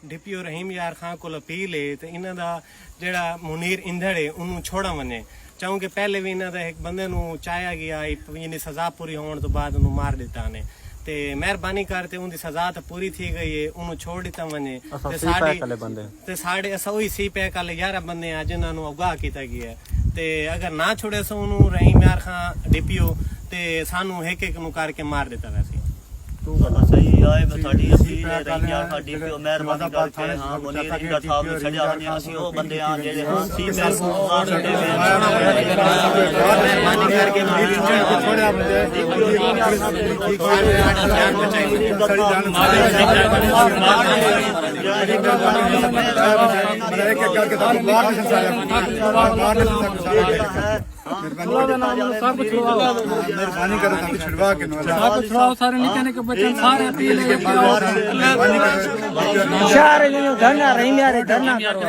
DPO रहीम यार खां को appeal है तो इन्हां दा जेड़ा मुनीर इंधड़ है उन्होंने छोड़ा वने चाहूँ कि पहले भी इन्हां दा एक बंदे नूं चाया गया यानी सज़ा पूरी होने तो बाद उन्होंने मार दिता ने ते मेहरबानी करते उनकी सज़ा तो पूरी थी गई है उन्होंने छोड़ दिता वने ते साढ़े असां वही सी पैक वाले 11 बंदे हैं जिन्हां नूं अगवाह किया गया ते अगर ना छोड़े सो उन्होंने रहीम यार खां डीपीओ ते सानू एक एक नूं करके मार दिता वैसे सही आए साडी अपील है रही यार साडी पियो मेहरबानी करके हां मुनीर इंधड़ साहब ने छड़िया वने असि ओ बंदे आ जेड़े हां सी पैक को मार छड़े मेहरबानी करके मुनीर इंधड़ को छोड़या वने जान बचाई मेहरबानी करो छुड़वा के छुड़ाओ सारे निके निके बच्चे सारे अपील है शहर में धरना रही मेरे धरना करो